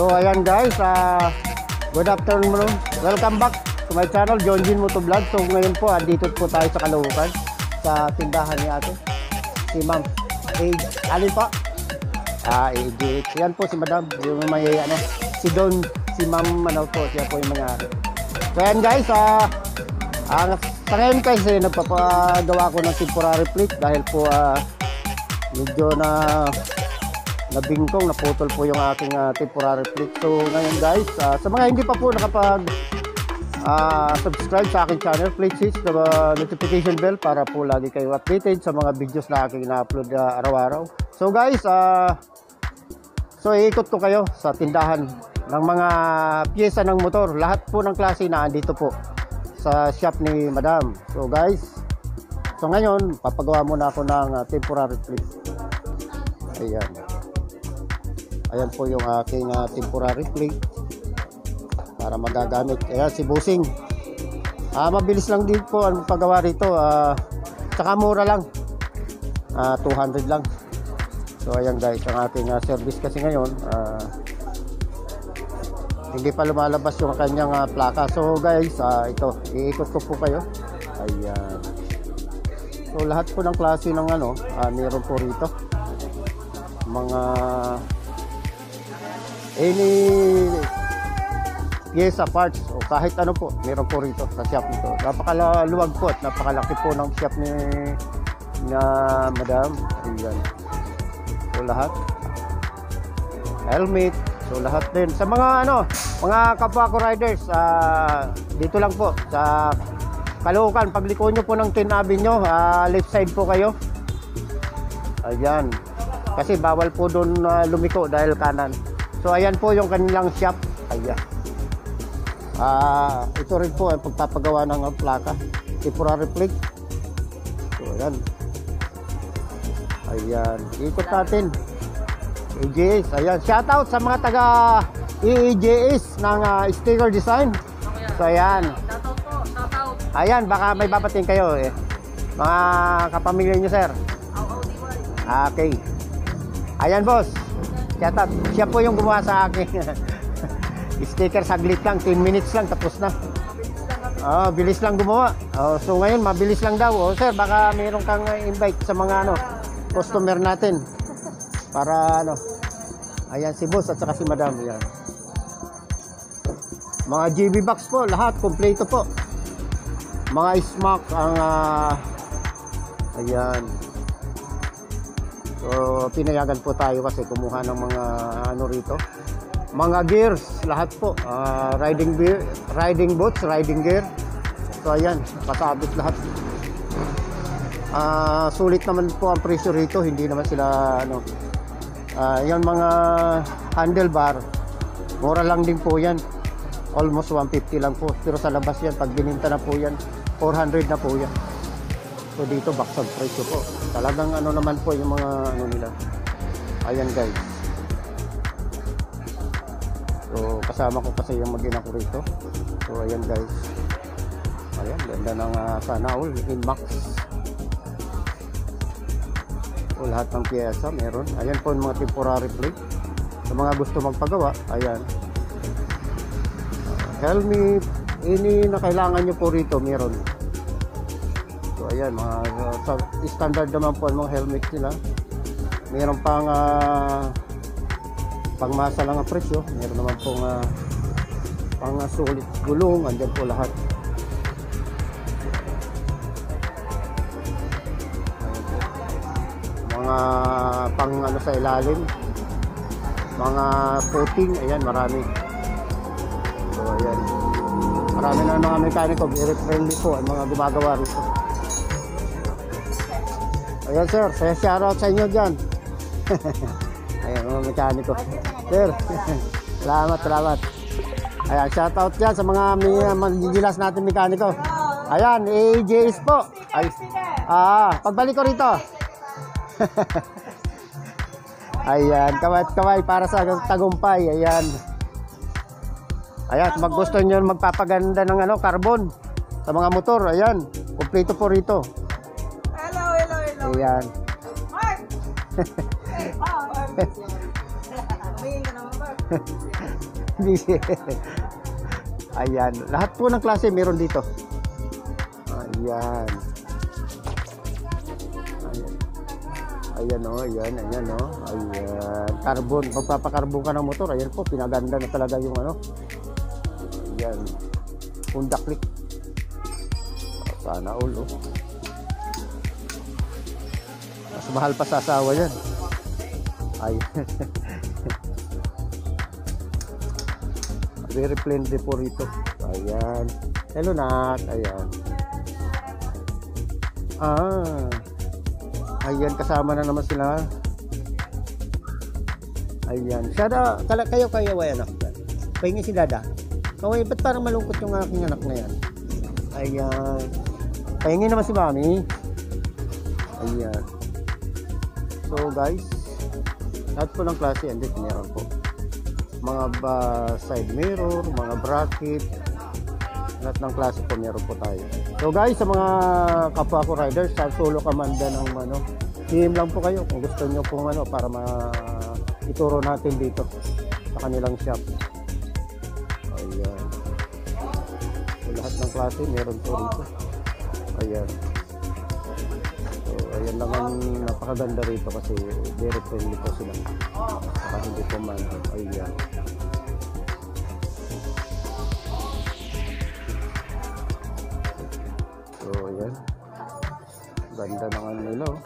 So ayan guys, good afternoon. Welcome back to my channel, John Jin Moto Vlog. So ngayon po, andito po tayo sa Caloocan, sa tindahan ni ate, si Ma'am alin po? EEGS. Yan po si Madam, yung may si Don, si Ma'am po, siya po yung mga. So ayan guys, sa ngayon kasi nagpapagawa ko ng temporary plate dahil po medyo nabingkong, naputol po yung aking temporary plate. So ngayon guys, sa mga hindi pa po subscribe sa aking channel, please hit the notification bell para po lagi kayo updated sa mga videos na aking na-upload araw-araw. So guys, so iikot ko kayo sa tindahan ng mga pyesa ng motor. Lahat po ng klase na andito po sa shop ni Madam. So guys, so ngayon papagawa muna ako ng temporary plate. Ayan po yung aking temporary plate para magagamit. Ayan si Busing. Mabilis lang din po ang paggawa rito. Tsaka mura lang. 200 lang. So ayan guys, ang aking service kasi ngayon hindi pa lumalabas yung kanyang plaka. So guys, ito, iikot ko po kayo. Ayan. So lahat po ng klase ng meron po rito. Mga any pyesa, parts o kahit ano po, meron po rito sa shop nito. Napakaluwag po at napakalaki po ng shop ni Madam. Ayan. So lahat. Helmet. So lahat din. Sa mga mga kapwa ko riders, dito lang po sa Caloocan. Pagliko nyo po ng 10 Avenue, left side po kayo. Ayan. Kasi bawal po doon lumiko dahil kanan. So ayan po yung kanilang shop. Ayan. Ito rin po ang pagpapagawa ng plaka, temporary plate. So ayan. Ayan. Ikot natin. EEGS. Ayan. Shoutout sa mga taga EEGS ng sticker design. So ayan. Shoutout po. Shoutout. Ayan. Baka may babating kayo mga kapamilya nyo sir. Okay. Ayan boss. Shoutout. Siya po yung gumawa sa akin. Sticker saglit lang, 10 minutes lang tapos na. Bilis lang gumawa. So ngayon mabilis lang daw. Sir, baka mayroon kang invite sa mga customer natin. Para ayan si boss at saka si Madam. Ayan. Mga GB box po, lahat kompleto po. Mga smack ang ayan. So pinayagan po tayo kasi kumuha ng mga rito. Mga gears, lahat po. Riding boots, riding gear. So ayan, pasabit lahat. Sulit naman po ang presyo rito, hindi naman sila yan mga handlebar. Mura lang din po yan. Almost 150 lang po. Pero sa labas yan, pag bininta na po yan, 400 na po yan. So dito baksag presyo po. Talagang naman po yung mga nila. Ayan guys. So kasama ko kasi yung mag-ina ko rito. So ayan guys. Ayan, ganda ng sana all Inmax. So lahat ng pyesa meron. Ayan po yung mga temporary plate. Sa mga gusto magpagawa, ayan. Helmet, ini na kailangan nyo po rito meron. So ayan, mga standard naman po ang mga helmet nila. Meron pang pangmasa lang ang presyo. Meron naman pong pang sulit gulong. Andyan po lahat. Mga pang sa ilalim. Mga coating. Ayan, marami. So ayan. Marami na mga mekaniko. Very friendly po ang mga gumagawa rito. Ayan sir, shoutout sa inyo dyan. Ayan mga mekaniko. Sir, salamat. Ayan, shoutout yan sa mga magigilas natin mekaniko. Ayan, EEGS po. Ay, pagbalik ko rito. Ayan, kaway para sa tagumpay. Ayan. Ayan, mag gusto nyo magpapaganda ng carbon sa mga motor. Ayan, kompleto po rito. Hello. Ayan. Ayan, lahat po ng klase meron dito. Ayan. Ayan o, ayan o. Ayan. Carbon, magpapakarbon ka ng motor. Ayan po, pinaganda na talaga yung ano. Ayan. Honda Click. Sana all, oh. Mas mahal pa sa asawa yan. Ayan. Very friendly po rito. Ayan. Hello, Nak. Ayan. Ayan, kasama na naman sila. Ayan. Sada, kayo ay anak. Pahingi si Dada. Kaway, ba't parang malungkot yung aking anak na yan? Ayan. Pahingi naman si Mami. Ayan. So guys, lahat po ng klase yan dito meron po. Mga side mirror, mga bracket, lahat ng klase po meron po tayo. So guys, sa mga kapwa ko riders, sa solo kamanda ng ano, PM lang po kayo kung gusto nyo pong ano para ituro natin dito sa kanilang shop. Ayan. So lahat ng klase meron po rito. Ayan. So ayan lang ang napakaganda rito kasi very friendly po sila. Saka hindi po man. Ayan. So ayan. Ganda ng ano nila, oh.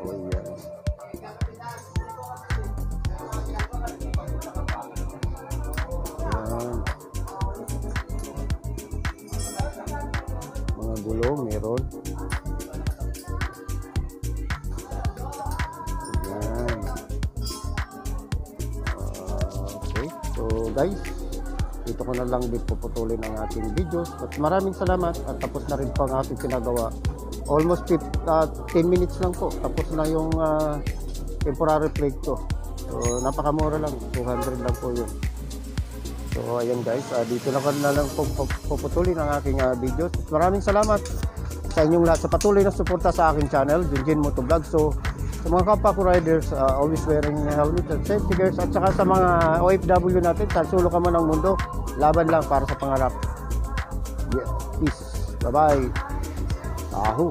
Ayan. Ayan. Mga gulong meron. Ayan. Okay. So guys, dito ko na lang din puputulin ang ating videos. At maraming salamat at tapos na rin po ang ating pinagawa. Almost 10 minutes lang po. Tapos na yung temporary plate ko. So napakamura lang. 200 lang po yun. So ayan guys. Dito na lang po puputulin ang aking videos. Maraming salamat sa inyong lahat sa patuloy na suporta sa aking channel, Junjin Motovlog. So sa mga kapwa ko riders, always wearing helmet and safety gears. At saka sa mga OFW natin, sa sulo ka man ng mundo, laban lang para sa pangarap. Yeah. Peace. Bye-bye. Tahu.